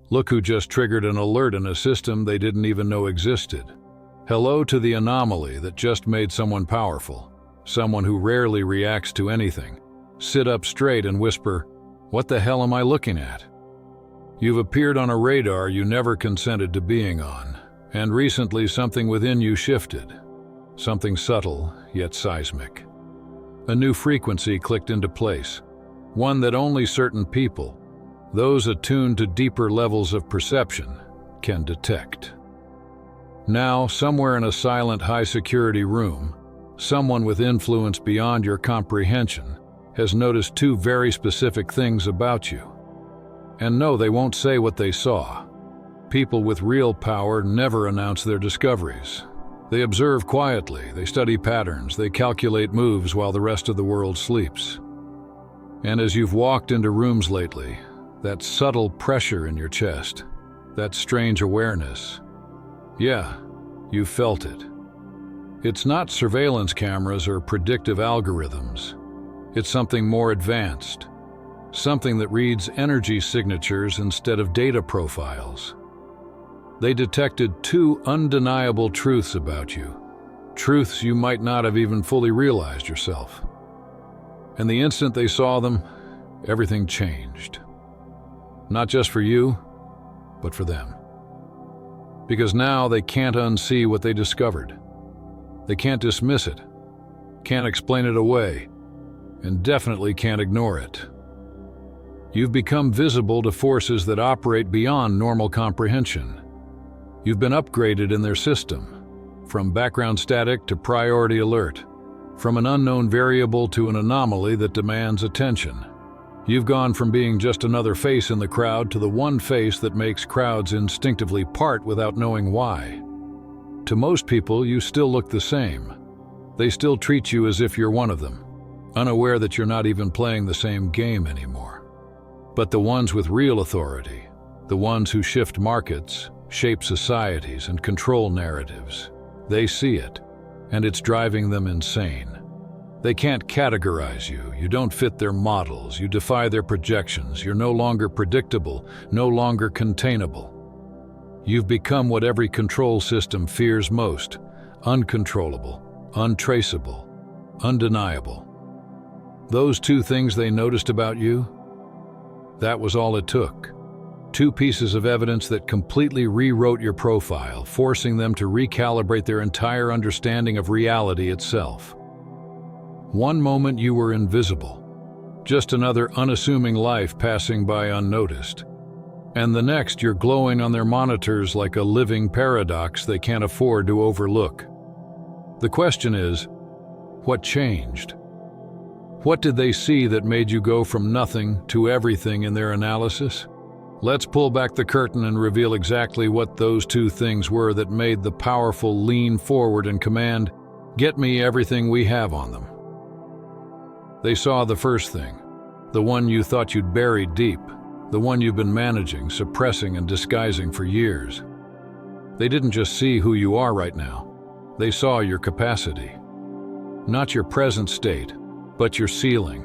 Look who just triggered an alert in a system they didn't even know existed. Hello to the anomaly that just made someone powerful, someone who rarely reacts to anything. Sit up straight and whisper, "What the hell am I looking at?" You've appeared on a radar you never consented to being on, and recently something within you shifted. Something subtle, yet seismic. A new frequency clicked into place, one that only certain people, those attuned to deeper levels of perception, can detect. Now, somewhere in a silent, high-security room, someone with influence beyond your comprehension has noticed two very specific things about you. And no, they won't say what they saw. People with real power never announce their discoveries. They observe quietly, they study patterns, they calculate moves while the rest of the world sleeps. And as you've walked into rooms lately, that subtle pressure in your chest, that strange awareness, yeah, you felt it. It's not surveillance cameras or predictive algorithms. It's something more advanced. Something that reads energy signatures instead of data profiles. They detected two undeniable truths about you, truths you might not have even fully realized yourself. And the instant they saw them, everything changed. Not just for you, but for them. Because now they can't unsee what they discovered. They can't dismiss it, can't explain it away, and definitely can't ignore it. You've become visible to forces that operate beyond normal comprehension. You've been upgraded in their system, from background static to priority alert, from an unknown variable to an anomaly that demands attention. You've gone from being just another face in the crowd to the one face that makes crowds instinctively part without knowing why. To most people, you still look the same. They still treat you as if you're one of them, unaware that you're not even playing the same game anymore. But the ones with real authority, the ones who shift markets, shape societies, and control narratives, they see it, and it's driving them insane. They can't categorize you, you don't fit their models, you defy their projections, you're no longer predictable, no longer containable. You've become what every control system fears most: uncontrollable, untraceable, undeniable. Those two things they noticed about you, that was all it took. Two pieces of evidence that completely rewrote your profile, forcing them to recalibrate their entire understanding of reality itself. One moment you were invisible, just another unassuming life passing by unnoticed. And the next you're glowing on their monitors like a living paradox they can't afford to overlook. The question is, what changed? What did they see that made you go from nothing to everything in their analysis? Let's pull back the curtain and reveal exactly what those two things were that made the powerful lean forward and command, "Get me everything we have on them." They saw the first thing, the one you thought you'd buried deep, the one you've been managing, suppressing, and disguising for years. They didn't just see who you are right now. They saw your capacity. Not your present state, but your ceiling.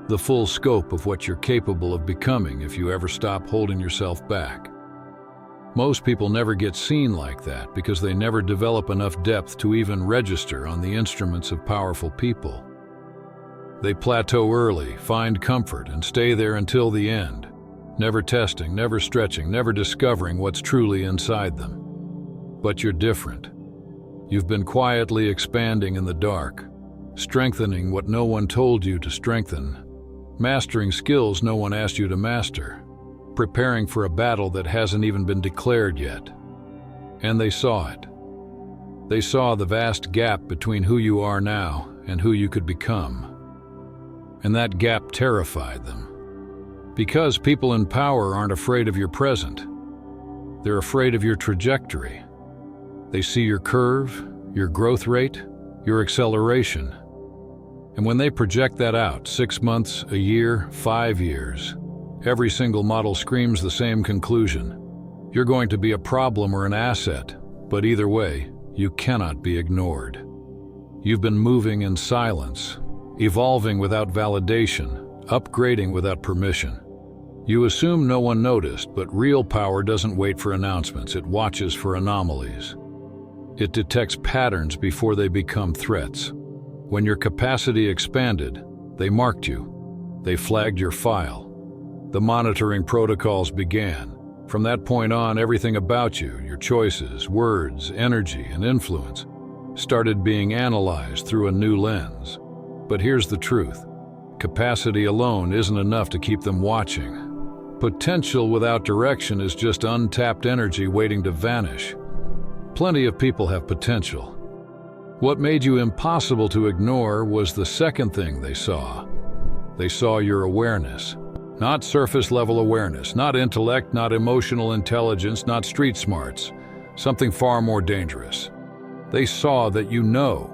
The full scope of what you're capable of becoming if you ever stop holding yourself back. Most people never get seen like that because they never develop enough depth to even register on the instruments of powerful people. They plateau early, find comfort, and stay there until the end, never testing, never stretching, never discovering what's truly inside them. But you're different. You've been quietly expanding in the dark, strengthening what no one told you to strengthen, mastering skills no one asked you to master, preparing for a battle that hasn't even been declared yet. And they saw it. They saw the vast gap between who you are now and who you could become. And that gap terrified them. Because people in power aren't afraid of your present. They're afraid of your trajectory. They see your curve, your growth rate, your acceleration. And when they project that out, 6 months, a year, 5 years, every single model screams the same conclusion. You're going to be a problem or an asset, but either way, you cannot be ignored. You've been moving in silence, evolving without validation, upgrading without permission. You assume no one noticed, but real power doesn't wait for announcements. It watches for anomalies. It detects patterns before they become threats. When your capacity expanded, they marked you. They flagged your file. The monitoring protocols began. From that point on, everything about you, your choices, words, energy, and influence, started being analyzed through a new lens. But here's the truth. Capacity alone isn't enough to keep them watching. Potential without direction is just untapped energy waiting to vanish. Plenty of people have potential. What made you impossible to ignore was the second thing they saw. They saw your awareness. Not surface-level awareness, not intellect, not emotional intelligence, not street smarts. Something far more dangerous. They saw that you know.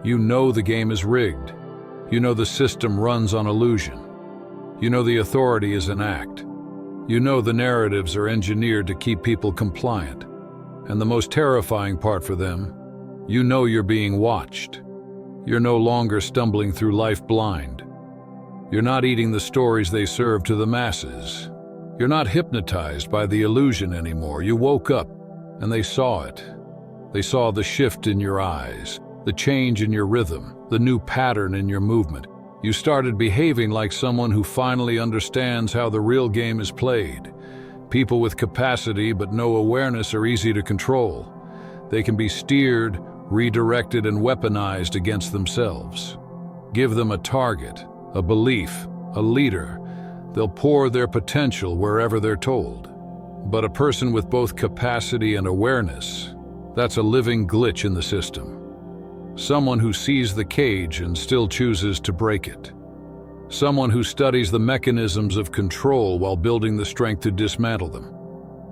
You know the game is rigged. You know the system runs on illusion. You know the authority is an act. You know the narratives are engineered to keep people compliant. And the most terrifying part for them, you know you're being watched. You're no longer stumbling through life blind. You're not eating the stories they serve to the masses. You're not hypnotized by the illusion anymore. You woke up, and they saw it. They saw the shift in your eyes, the change in your rhythm, the new pattern in your movement. You started behaving like someone who finally understands how the real game is played. People with capacity but no awareness are easy to control. They can be steered, redirected, and weaponized against themselves. Give them a target, a belief, a leader. They'll pour their potential wherever they're told. But a person with both capacity and awareness, that's a living glitch in the system. Someone who sees the cage and still chooses to break it. Someone who studies the mechanisms of control while building the strength to dismantle them.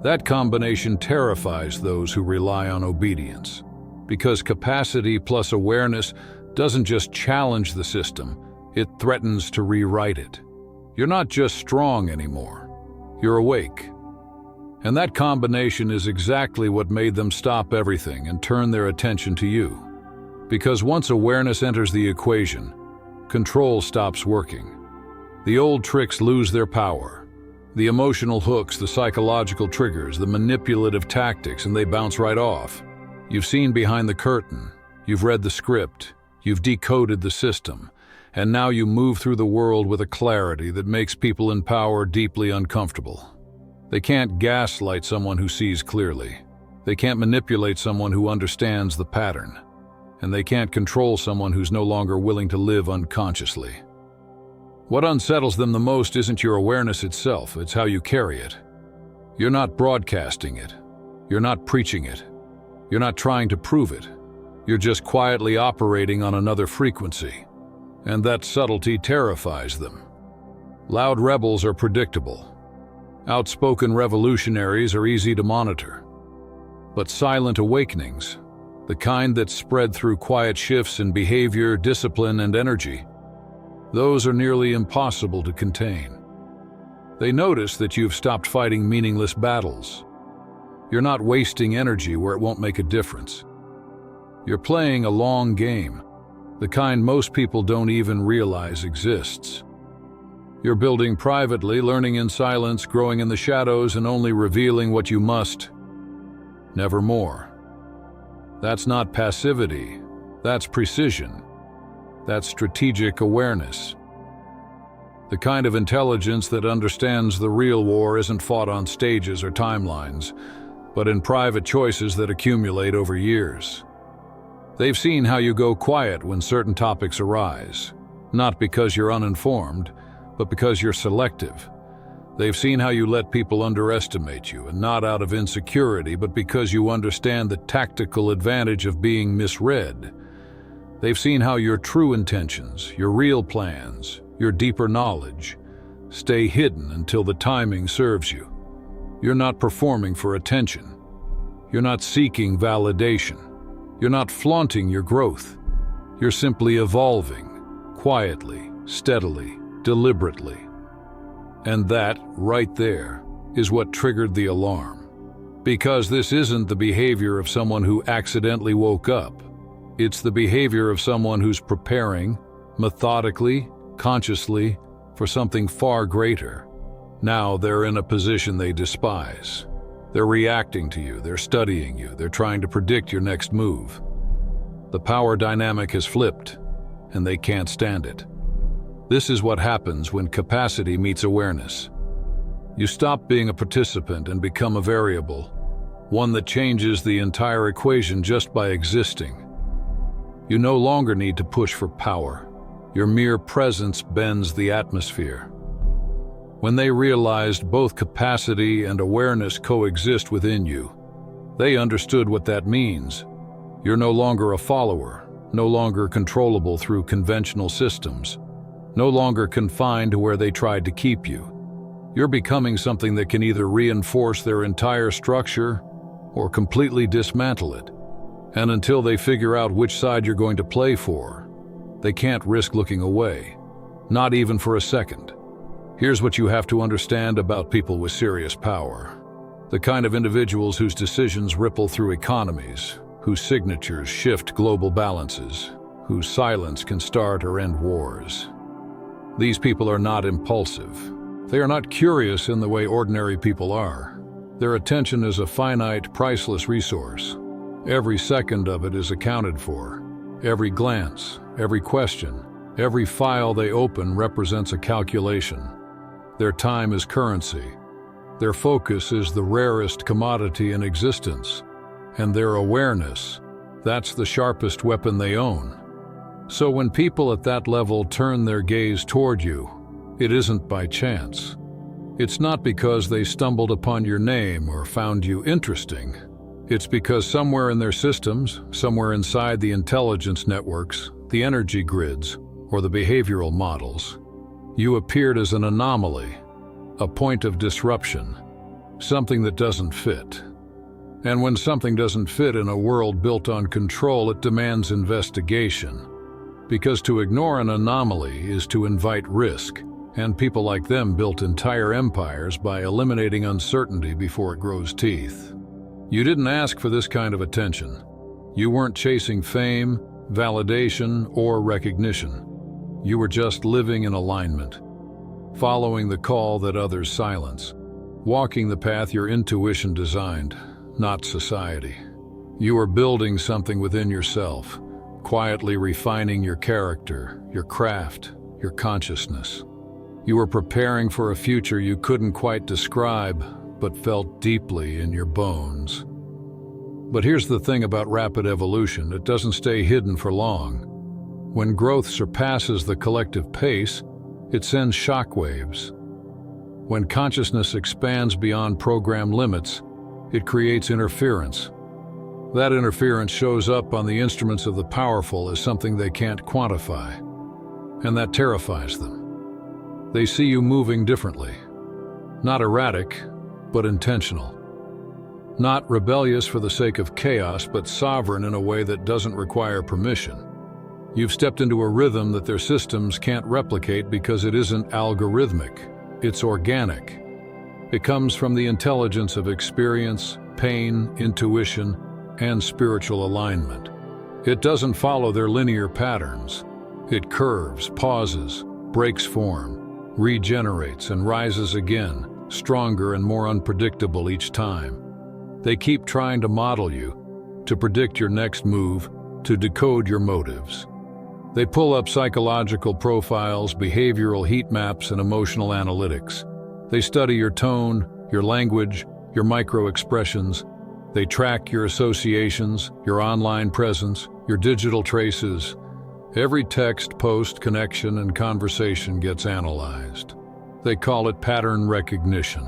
That combination terrifies those who rely on obedience. Because capacity plus awareness doesn't just challenge the system, it threatens to rewrite it. You're not just strong anymore. You're awake. And that combination is exactly what made them stop everything and turn their attention to you. Because once awareness enters the equation, control stops working. The old tricks lose their power. The emotional hooks, the psychological triggers, the manipulative tactics, and they bounce right off. You've seen behind the curtain. You've read the script. You've decoded the system. And now you move through the world with a clarity that makes people in power deeply uncomfortable. They can't gaslight someone who sees clearly. They can't manipulate someone who understands the pattern. And they can't control someone who's no longer willing to live unconsciously. What unsettles them the most isn't your awareness itself, it's how you carry it. You're not broadcasting it. You're not preaching it. You're not trying to prove it. You're just quietly operating on another frequency. And that subtlety terrifies them. Loud rebels are predictable. Outspoken revolutionaries are easy to monitor. But silent awakenings, the kind that spread through quiet shifts in behavior, discipline, and energy, those are nearly impossible to contain. They notice that you've stopped fighting meaningless battles. You're not wasting energy where it won't make a difference. You're playing a long game, the kind most people don't even realize exists. You're building privately, learning in silence, growing in the shadows, and only revealing what you must. Never more. That's not passivity. That's precision. That's strategic awareness. The kind of intelligence that understands the real war isn't fought on stages or timelines, but in private choices that accumulate over years. They've seen how you go quiet when certain topics arise, not because you're uninformed, but because you're selective. They've seen how you let people underestimate you, and not out of insecurity, but because you understand the tactical advantage of being misread. They've seen how your true intentions, your real plans, your deeper knowledge, stay hidden until the timing serves you. You're not performing for attention. You're not seeking validation. You're not flaunting your growth. You're simply evolving, quietly, steadily, deliberately. And that, right there, is what triggered the alarm. Because this isn't the behavior of someone who accidentally woke up. It's the behavior of someone who's preparing, methodically, consciously, for something far greater. Now they're in a position they despise. They're reacting to you, they're studying you, they're trying to predict your next move. The power dynamic has flipped, and they can't stand it. This is what happens when capacity meets awareness. You stop being a participant and become a variable, one that changes the entire equation just by existing. You no longer need to push for power. Your mere presence bends the atmosphere. When they realized both capacity and awareness coexist within you, they understood what that means. You're no longer a follower, no longer controllable through conventional systems, no longer confined to where they tried to keep you. You're becoming something that can either reinforce their entire structure or completely dismantle it. And until they figure out which side you're going to play for, they can't risk looking away, not even for a second. Here's what you have to understand about people with serious power. The kind of individuals whose decisions ripple through economies, whose signatures shift global balances, whose silence can start or end wars. These people are not impulsive. They are not curious in the way ordinary people are. Their attention is a finite, priceless resource. Every second of it is accounted for. Every glance, every question, every file they open represents a calculation. Their time is currency. Their focus is the rarest commodity in existence. And their awareness, that's the sharpest weapon they own. So when people at that level turn their gaze toward you, it isn't by chance. It's not because they stumbled upon your name or found you interesting. It's because somewhere in their systems, somewhere inside the intelligence networks, the energy grids, or the behavioral models, you appeared as an anomaly, a point of disruption, something that doesn't fit. And when something doesn't fit in a world built on control, it demands investigation. Because to ignore an anomaly is to invite risk, and people like them built entire empires by eliminating uncertainty before it grows teeth. You didn't ask for this kind of attention. You weren't chasing fame, validation, or recognition. You were just living in alignment, following the call that others silence, walking the path your intuition designed, not society. You were building something within yourself, quietly refining your character, your craft, your consciousness. You were preparing for a future you couldn't quite describe, but felt deeply in your bones. But here's the thing about rapid evolution: it doesn't stay hidden for long. When growth surpasses the collective pace, it sends shockwaves. When consciousness expands beyond program limits, it creates interference. That interference shows up on the instruments of the powerful as something they can't quantify, and that terrifies them. They see you moving differently. Not erratic, but intentional. Not rebellious for the sake of chaos, but sovereign in a way that doesn't require permission. You've stepped into a rhythm that their systems can't replicate because it isn't algorithmic, it's organic. It comes from the intelligence of experience, pain, intuition, and spiritual alignment. It doesn't follow their linear patterns. It curves, pauses, breaks form, regenerates, and rises again, stronger and more unpredictable each time. They keep trying to model you, to predict your next move, to decode your motives. They pull up psychological profiles, behavioral heat maps, and emotional analytics. They study your tone, your language, your micro-expressions. They track your associations, your online presence, your digital traces. Every text, post, connection, and conversation gets analyzed. They call it pattern recognition.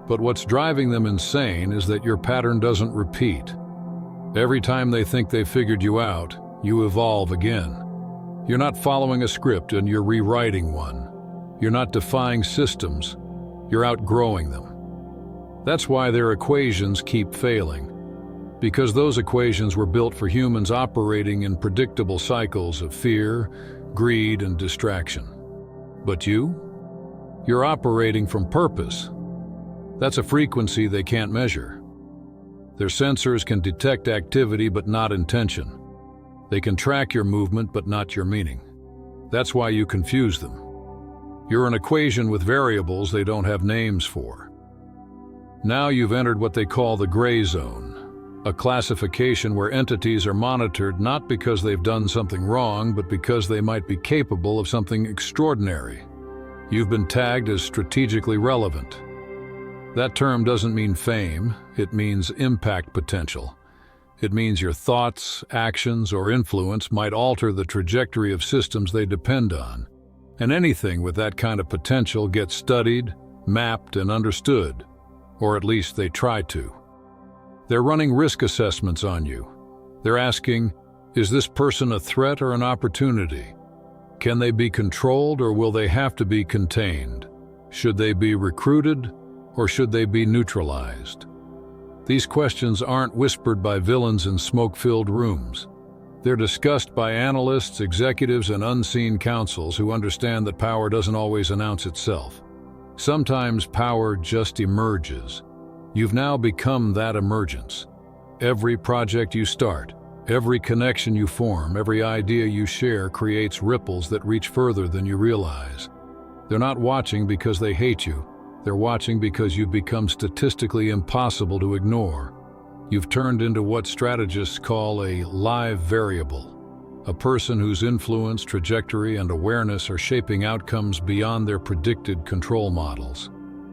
But what's driving them insane is that your pattern doesn't repeat. Every time they think they've figured you out, you evolve again. You're not following a script and you're rewriting one. You're not defying systems, you're outgrowing them. That's why their equations keep failing. Because those equations were built for humans operating in predictable cycles of fear, greed, and distraction. But you're operating from purpose. That's a frequency they can't measure. Their sensors can detect activity but not intention. They can track your movement but not your meaning. That's why you confuse them. You're an equation with variables they don't have names for. Now you've entered what they call the gray zone, a classification where entities are monitored not because they've done something wrong, but because they might be capable of something extraordinary. You've been tagged as strategically relevant. That term doesn't mean fame, it means impact potential. It means your thoughts, actions, or influence might alter the trajectory of systems they depend on. And anything with that kind of potential gets studied, mapped, and understood, or at least they try to. They're running risk assessments on you. They're asking, is this person a threat or an opportunity? Can they be controlled or will they have to be contained? Should they be recruited or should they be neutralized? These questions aren't whispered by villains in smoke-filled rooms. They're discussed by analysts, executives, and unseen counsels who understand that power doesn't always announce itself. Sometimes power just emerges. You've now become that emergence. Every project you start, every connection you form, every idea you share creates ripples that reach further than you realize. They're not watching because they hate you. They're watching because you've become statistically impossible to ignore. You've turned into what strategists call a live variable, a person whose influence, trajectory, and awareness are shaping outcomes beyond their predicted control models.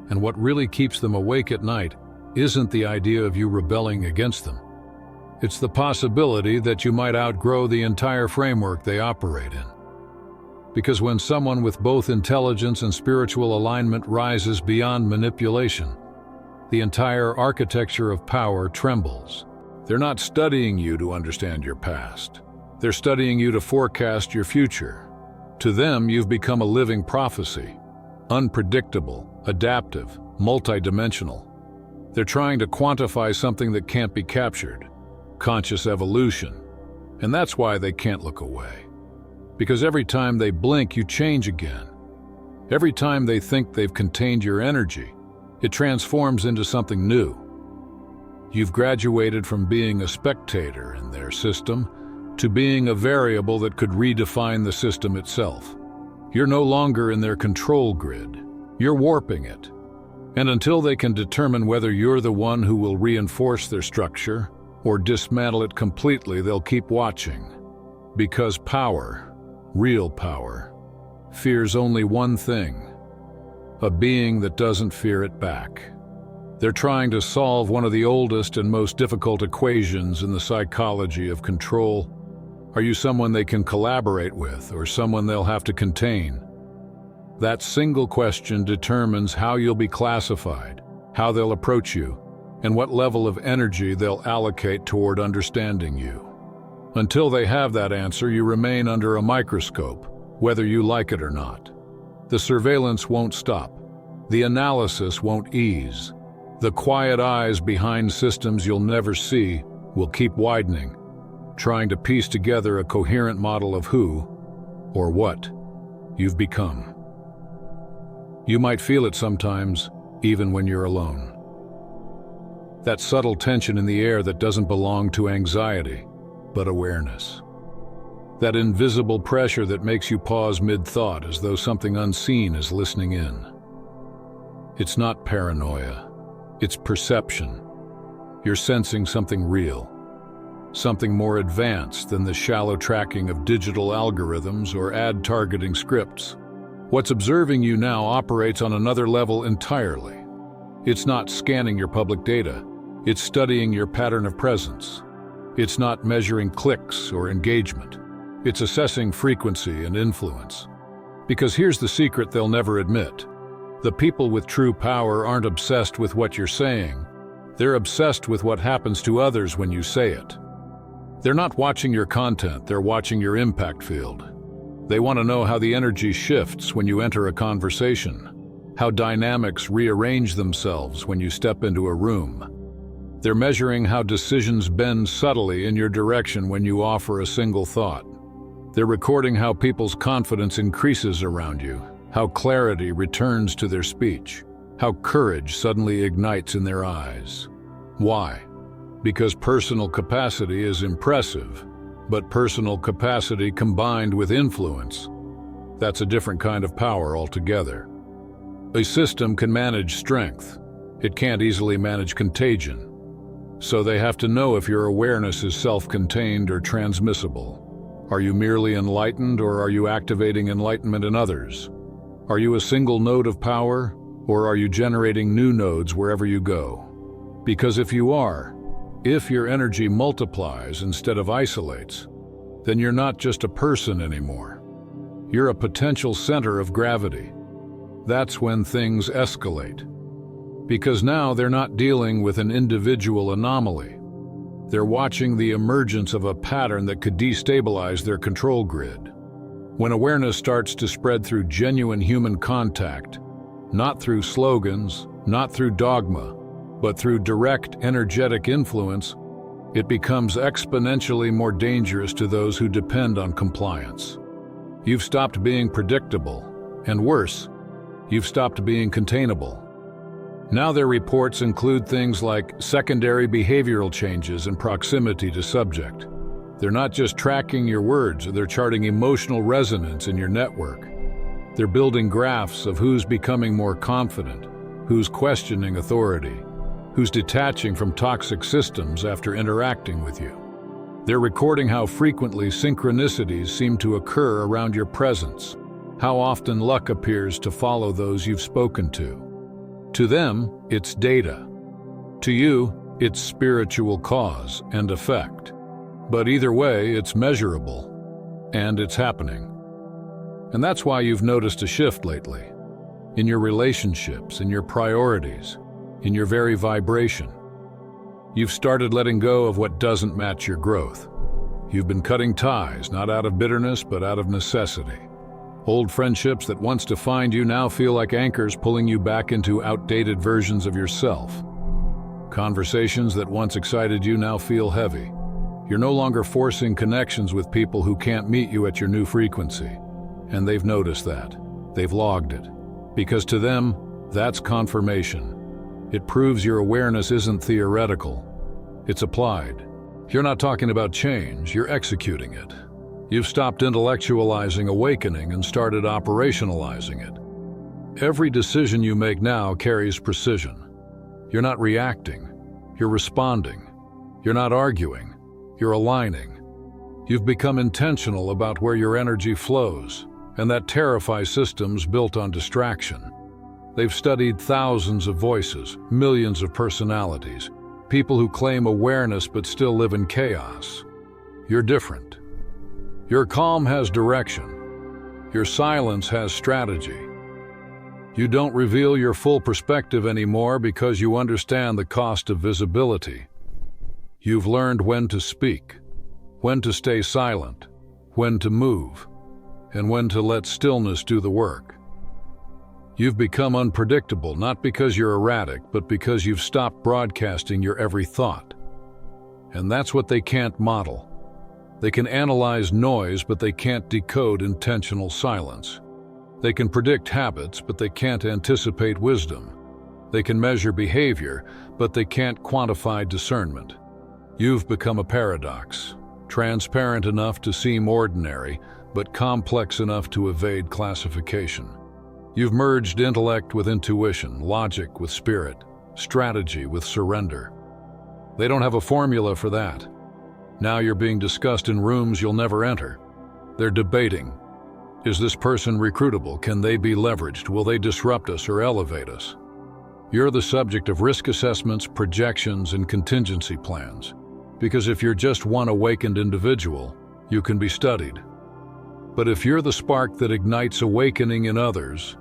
And what really keeps them awake at night isn't the idea of you rebelling against them. It's the possibility that you might outgrow the entire framework they operate in. Because when someone with both intelligence and spiritual alignment rises beyond manipulation, the entire architecture of power trembles. They're not studying you to understand your past. They're studying you to forecast your future. To them, you've become a living prophecy, unpredictable, adaptive, multidimensional. They're trying to quantify something that can't be captured, conscious evolution. And that's why they can't look away. Because every time they blink, you change again. Every time they think they've contained your energy, it transforms into something new. You've graduated from being a spectator in their system to being a variable that could redefine the system itself. You're no longer in their control grid. You're warping it. And until they can determine whether you're the one who will reinforce their structure or dismantle it completely, they'll keep watching. Because power, real power, fears only one thing: a being that doesn't fear it back. They're trying to solve one of the oldest and most difficult equations in the psychology of control. Are you someone they can collaborate with, or someone they'll have to contain? That single question determines how you'll be classified, how they'll approach you, and what level of energy they'll allocate toward understanding you. Until they have that answer, you remain under a microscope, whether you like it or not. The surveillance won't stop. The analysis won't ease. The quiet eyes behind systems you'll never see will keep widening, trying to piece together a coherent model of who, or what, you've become. You might feel it sometimes, even when you're alone. That subtle tension in the air that doesn't belong to anxiety, but awareness. That invisible pressure that makes you pause mid-thought as though something unseen is listening in. It's not paranoia, it's perception. You're sensing something real, something more advanced than the shallow tracking of digital algorithms or ad-targeting scripts. What's observing you now operates on another level entirely. It's not scanning your public data, it's studying your pattern of presence. It's not measuring clicks or engagement. It's assessing frequency and influence. Because here's the secret they'll never admit. The people with true power aren't obsessed with what you're saying. They're obsessed with what happens to others when you say it. They're not watching your content, they're watching your impact field. They want to know how the energy shifts when you enter a conversation, how dynamics rearrange themselves when you step into a room. They're measuring how decisions bend subtly in your direction when you offer a single thought. They're recording how people's confidence increases around you, how clarity returns to their speech, how courage suddenly ignites in their eyes. Why? Because personal capacity is impressive, but personal capacity combined with influence That's a different kind of power altogether. A system can manage strength. It can't easily manage contagion. So they have to know if your awareness is self-contained or transmissible. Are you merely enlightened, or are you activating enlightenment in others? Are you a single node of power, or are you generating new nodes wherever you go? Because if you are, if your energy multiplies instead of isolates, then you're not just a person anymore. You're a potential center of gravity. That's when things escalate. Because now they're not dealing with an individual anomaly. They're watching the emergence of a pattern that could destabilize their control grid. When awareness starts to spread through genuine human contact, not through slogans, not through dogma, but through direct energetic influence, it becomes exponentially more dangerous to those who depend on compliance. You've stopped being predictable, and worse, you've stopped being containable. Now their reports include things like secondary behavioral changes and proximity to subject. They're not just tracking your words, they're charting emotional resonance in your network. They're building graphs of who's becoming more confident, who's questioning authority, who's detaching from toxic systems after interacting with you. They're recording how frequently synchronicities seem to occur around your presence, how often luck appears to follow those you've spoken to. To them, it's data. To you, it's spiritual cause and effect. But either way, it's measurable, and it's happening. And that's why you've noticed a shift lately. In your relationships, in your priorities, in your very vibration. You've started letting go of what doesn't match your growth. You've been cutting ties, not out of bitterness, but out of necessity. Old friendships that once defined you now feel like anchors pulling you back into outdated versions of yourself. Conversations that once excited you now feel heavy. You're no longer forcing connections with people who can't meet you at your new frequency. And they've noticed that. They've logged it. Because to them, that's confirmation. It proves your awareness isn't theoretical. It's applied. You're not talking about change, you're executing it. You've stopped intellectualizing awakening and started operationalizing it. Every decision you make now carries precision. You're not reacting, you're responding. You're not arguing, you're aligning. You've become intentional about where your energy flows, and that terrifies systems built on distraction. They've studied thousands of voices, millions of personalities, people who claim awareness but still live in chaos. You're different. Your calm has direction. Your silence has strategy. You don't reveal your full perspective anymore because you understand the cost of visibility. You've learned when to speak, when to stay silent, when to move, and when to let stillness do the work. You've become unpredictable, not because you're erratic, but because you've stopped broadcasting your every thought. And that's what they can't model. They can analyze noise, but they can't decode intentional silence. They can predict habits, but they can't anticipate wisdom. They can measure behavior, but they can't quantify discernment. You've become a paradox, transparent enough to seem ordinary, but complex enough to evade classification. You've merged intellect with intuition, logic with spirit, strategy with surrender. They don't have a formula for that. Now you're being discussed in rooms you'll never enter. They're debating. Is this person recruitable? Can they be leveraged? Will they disrupt us or elevate us? You're the subject of risk assessments, projections, and contingency plans. Because if you're just one awakened individual, you can be studied. But if you're the spark that ignites awakening in others,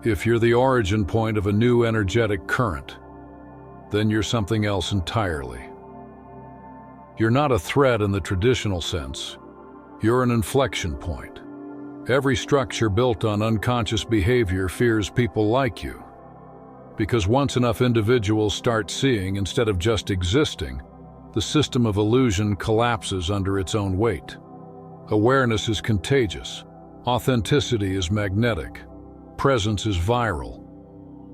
if you're the origin point of a new energetic current, then you're something else entirely. You're not a threat in the traditional sense. You're an inflection point. Every structure built on unconscious behavior fears people like you. Because once enough individuals start seeing instead of just existing, the system of illusion collapses under its own weight. Awareness is contagious. Authenticity is magnetic. Presence is viral.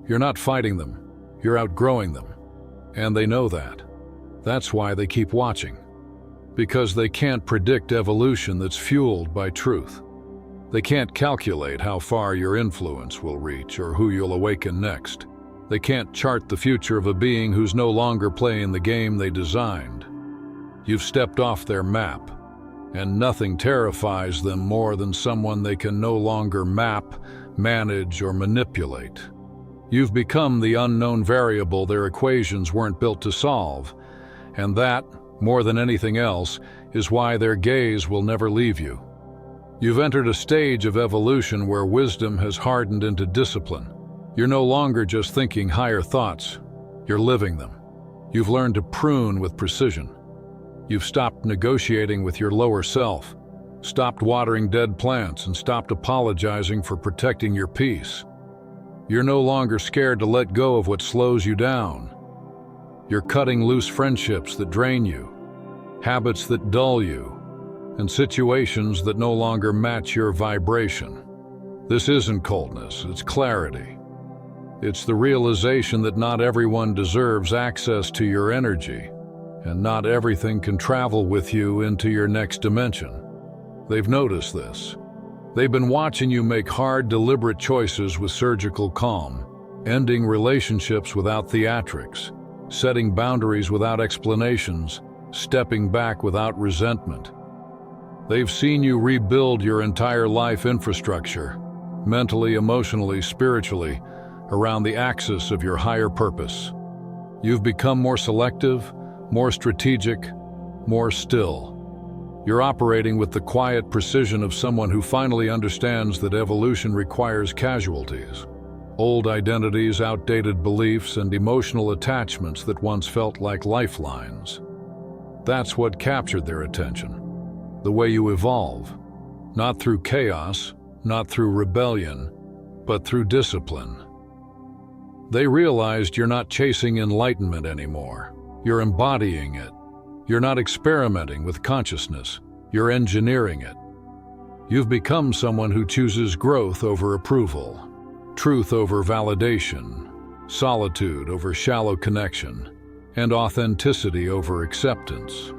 You're not fighting them. You're outgrowing them. And they know that. That's why they keep watching. Because they can't predict evolution that's fueled by truth. They can't calculate how far your influence will reach or who you'll awaken next. They can't chart the future of a being who's no longer playing the game they designed. You've stepped off their map, and nothing terrifies them more than someone they can no longer map, manage, or manipulate. You've become the unknown variable their equations weren't built to solve, and that, more than anything else, is why their gaze will never leave you. You've entered a stage of evolution where wisdom has hardened into discipline. You're no longer just thinking higher thoughts, you're living them. You've learned to prune with precision. You've stopped negotiating with your lower self, stopped watering dead plants, and stopped apologizing for protecting your peace. You're no longer scared to let go of what slows you down. You're cutting loose friendships that drain you, habits that dull you, and situations that no longer match your vibration. This isn't coldness, it's clarity. It's the realization that not everyone deserves access to your energy, and not everything can travel with you into your next dimension. They've noticed this. They've been watching you make hard, deliberate choices with surgical calm, ending relationships without theatrics, setting boundaries without explanations, stepping back without resentment. They've seen you rebuild your entire life infrastructure, mentally, emotionally, spiritually, around the axis of your higher purpose. You've become more selective, more strategic, more still. You're operating with the quiet precision of someone who finally understands that evolution requires casualties. Old identities, outdated beliefs, and emotional attachments that once felt like lifelines. That's what captured their attention. The way you evolve, not through chaos, not through rebellion, but through discipline. They realized you're not chasing enlightenment anymore. You're embodying it. You're not experimenting with consciousness. You're engineering it. You've become someone who chooses growth over approval, truth over validation, solitude over shallow connection, and authenticity over acceptance.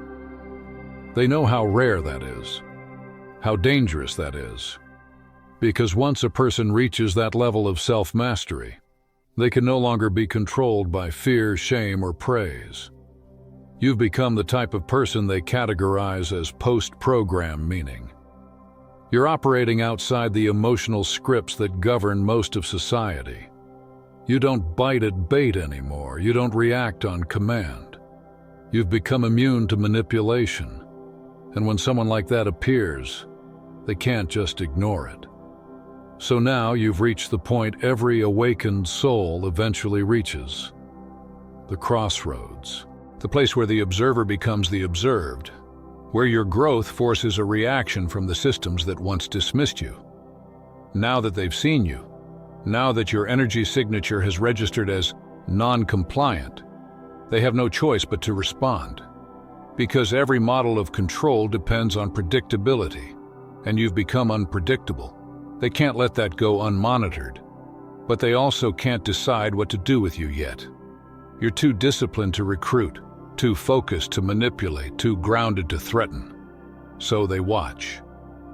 They know how rare that is, how dangerous that is, because once a person reaches that level of self-mastery, they can no longer be controlled by fear, shame, or praise. You've become the type of person they categorize as post-program meaning. You're operating outside the emotional scripts that govern most of society. You don't bite at bait anymore. You don't react on command. You've become immune to manipulation. And when someone like that appears, they can't just ignore it. So now you've reached the point every awakened soul eventually reaches. The crossroads. The place where the observer becomes the observed. Where your growth forces a reaction from the systems that once dismissed you. Now that they've seen you, now that your energy signature has registered as non-compliant, they have no choice but to respond. Because every model of control depends on predictability, and you've become unpredictable. They can't let that go unmonitored, but they also can't decide what to do with you yet. You're too disciplined to recruit, too focused to manipulate, too grounded to threaten. So they watch,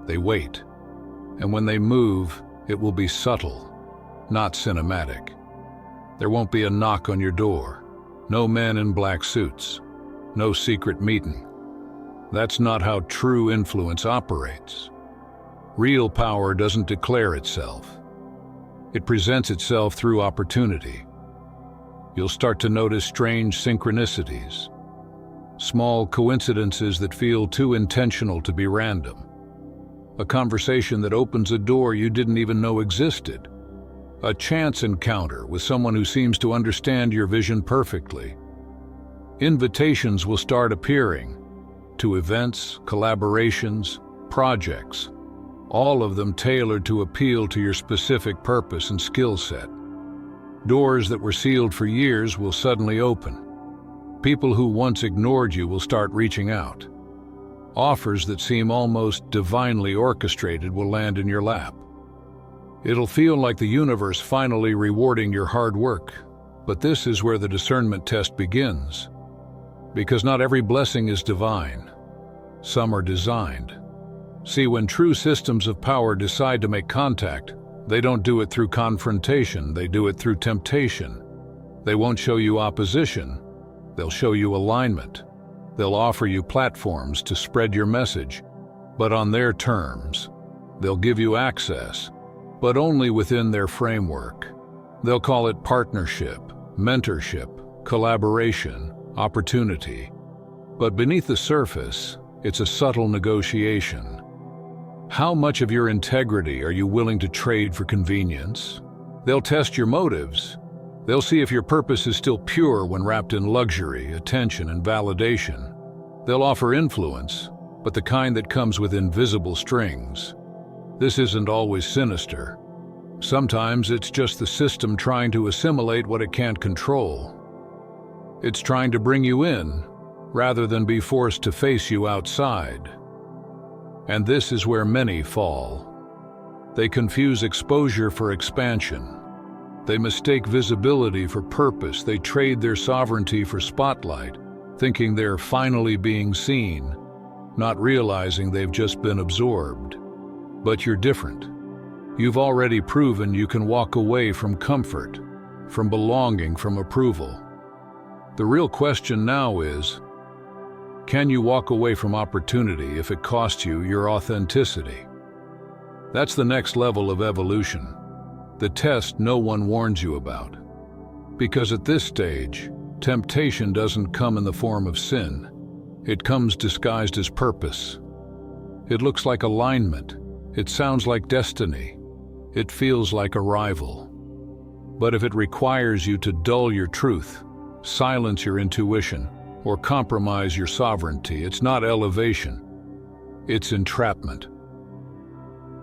they wait, and when they move, it will be subtle, not cinematic. There won't be a knock on your door, no men in black suits, no secret meeting. That's not how true influence operates. Real power doesn't declare itself. It presents itself through opportunity. You'll start to notice strange synchronicities, small coincidences that feel too intentional to be random. A conversation that opens a door you didn't even know existed. A chance encounter with someone who seems to understand your vision perfectly. Invitations will start appearing to events, collaborations, projects, all of them tailored to appeal to your specific purpose and skill set. Doors that were sealed for years will suddenly open. People who once ignored you will start reaching out. Offers that seem almost divinely orchestrated will land in your lap. It'll feel like the universe finally rewarding your hard work, but this is where the discernment test begins. Because not every blessing is divine. Some are designed. See, when true systems of power decide to make contact, they don't do it through confrontation, they do it through temptation. They won't show you opposition, they'll show you alignment. They'll offer you platforms to spread your message, but on their terms. They'll give you access, but only within their framework. They'll call it partnership, mentorship, collaboration, opportunity. But beneath the surface, it's a subtle negotiation. How much of your integrity are you willing to trade for convenience? They'll test your motives. They'll see if your purpose is still pure when wrapped in luxury, attention, and validation. They'll offer influence, but the kind that comes with invisible strings. This isn't always sinister. Sometimes it's just the system trying to assimilate what it can't control. It's trying to bring you in, rather than be forced to face you outside. And this is where many fall. They confuse exposure for expansion. They mistake visibility for purpose. They trade their sovereignty for spotlight, thinking they're finally being seen, not realizing they've just been absorbed. But you're different. You've already proven you can walk away from comfort, from belonging, from approval. The real question now is, can you walk away from opportunity if it costs you your authenticity? That's the next level of evolution, the test no one warns you about. Because at this stage, temptation doesn't come in the form of sin. It comes disguised as purpose. It looks like alignment. It sounds like destiny. It feels like arrival. But if it requires you to dull your truth, silence your intuition, or compromise your sovereignty, it's not elevation. It's entrapment.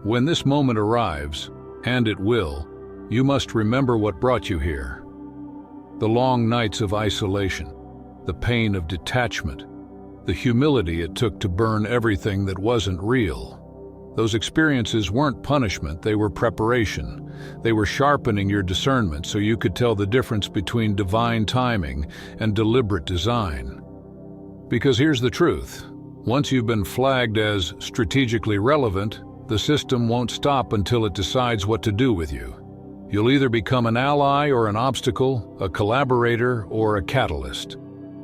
When this moment arrives, and it will, you must remember what brought you here. The long nights of isolation, the pain of detachment, the humility it took to burn everything that wasn't real. Those experiences weren't punishment, they were preparation. They were sharpening your discernment so you could tell the difference between divine timing and deliberate design. Because here's the truth. Once you've been flagged as strategically relevant, the system won't stop until it decides what to do with you. You'll either become an ally or an obstacle, a collaborator or a catalyst.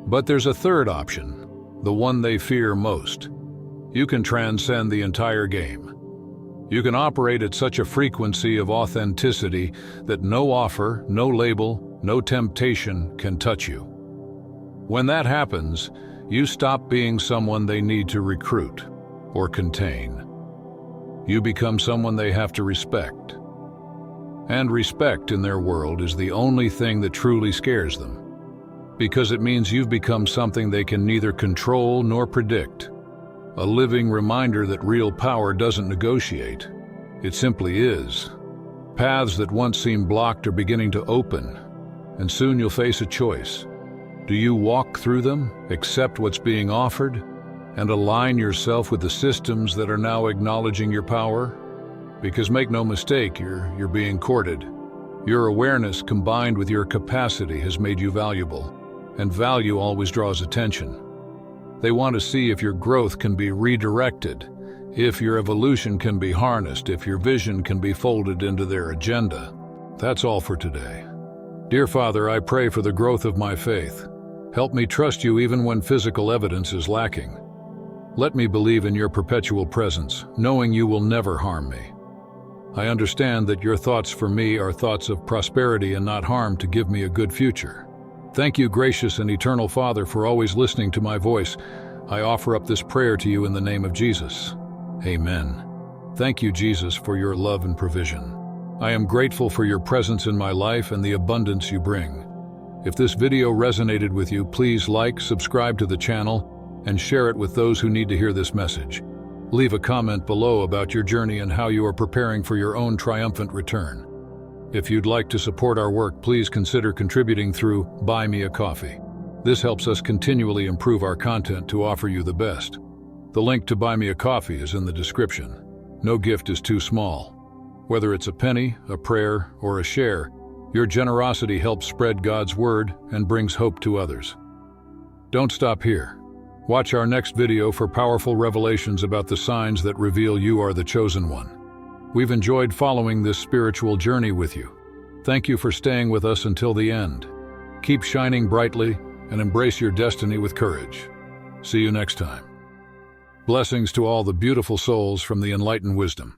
But there's a third option, the one they fear most. You can transcend the entire game. You can operate at such a frequency of authenticity that no offer, no label, no temptation can touch you. When that happens, you stop being someone they need to recruit or contain. You become someone they have to respect. And respect in their world is the only thing that truly scares them, because it means you've become something they can neither control nor predict. A living reminder that real power doesn't negotiate. It simply is. Paths that once seemed blocked are beginning to open, and soon you'll face a choice. Do you walk through them, accept what's being offered, and align yourself with the systems that are now acknowledging your power? Because make no mistake, you're being courted. Your awareness combined with your capacity has made you valuable, and value always draws attention. They want to see if your growth can be redirected, if your evolution can be harnessed, if your vision can be folded into their agenda. That's all for today. Dear Father, I pray for the growth of my faith. Help me trust you even when physical evidence is lacking. Let me believe in your perpetual presence, knowing you will never harm me. I understand that your thoughts for me are thoughts of prosperity and not harm, to give me a good future. Thank you, gracious and eternal Father, for always listening to my voice. I offer up this prayer to you in the name of Jesus. Amen. Thank you, Jesus, for your love and provision. I am grateful for your presence in my life and the abundance you bring. If this video resonated with you, please like, subscribe to the channel, and share it with those who need to hear this message. Leave a comment below about your journey and how you are preparing for your own triumphant return. If you'd like to support our work, please consider contributing through Buy Me a Coffee. This helps us continually improve our content to offer you the best. The link to Buy Me a Coffee is in the description. No gift is too small. Whether it's a penny, a prayer, or a share, your generosity helps spread God's word and brings hope to others. Don't stop here. Watch our next video for powerful revelations about the signs that reveal you are the chosen one. We've enjoyed following this spiritual journey with you. Thank you for staying with us until the end. Keep shining brightly and embrace your destiny with courage. See you next time. Blessings to all the beautiful souls from the Enlighten Wisdom.